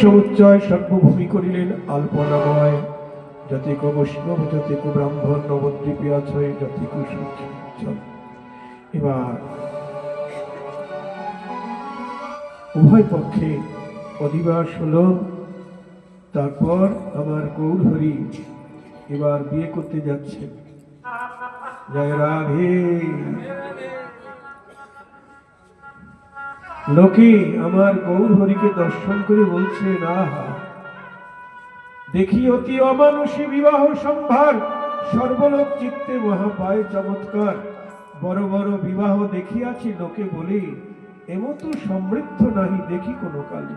সমুচ্চয় সর্বভূমি করিলেন আল্পনাময়, যতিক বৈষ্ণব যতিক ব্রাহ্মণ নবদ্বীপে আছে যতিক সূর্য। এবার উভয় পক্ষে অধিবাস হলো। তারপর আমার গৌরহরি এবার বিয়ে করতে যাচ্ছে। জয় রাধে। লোকে আমার গৌরহরিকে দর্শন করে বলছে, না দেখি অতি অমানুষী বিবাহ সম্ভার, সর্বলোক চিত্তে মহাপায় চমৎকার। বড় বড় বিবাহ দেখিয়াছি লোকে বলে, এমতো সমৃদ্ধ নাহি দেখি কোনো কালে।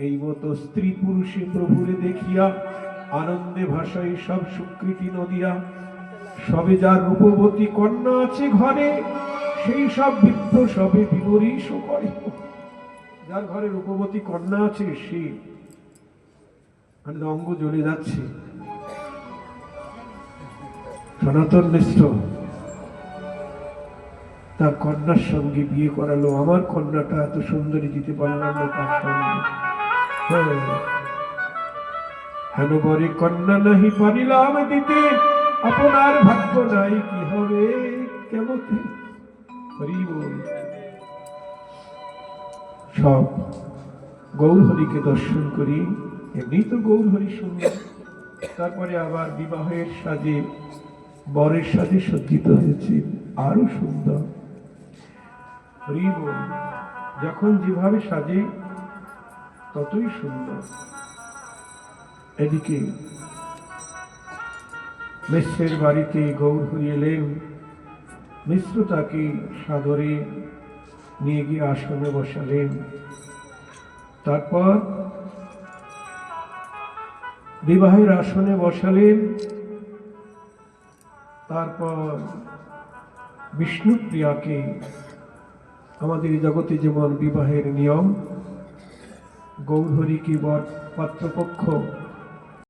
এই মতো স্ত্রী পুরুষে প্রভুরে দেখিয়া আনন্দে ভাষায় সব সুকৃতি নদিয়া। সবে যার রূপবতী কন্যা আছে ঘরে, সেই সব বৃদ্ধ সবে বিমরিশ করে। যার ঘরে রূপবতী কন্যা আছে সে অঙ্গ জ্বলে যাচ্ছে। সনাতন মিশ্র তার কন্যার সঙ্গে বিয়ে করালো। আমার কন্যাটা এত সুন্দরী দিতে পারলাম না তার সঙ্গে। হেন বরে কন্যা নাহি পারিলাম দিতে, আপনার ভাগ্য নাই কি হবে কেমতে। হরি বল। সব গৌরহরিকে দর্শন করি, এমনি তো গৌরহরি সুন্দর। তারপরে আবার বিবাহের সাজে বরের সাজে সজ্জিত হয়েছে, আরো সুন্দর। হরি বল। যখন যেভাবে সাজে ততই সুন্দর। এদিকে মিশ্রের বাড়িতে গৌরহরি এলেন। মিশ্র তাকে সাদরে নিয়ে গিয়ে আসনে বসালেন। তারপর বিবাহের আসনে বসালেন। তারপর বিষ্ণুপ্রিয়াকে, আমাদের জগতে যেমন বিবাহের নিয়ম, গৌরহরিকে বর পাত্রপক্ষ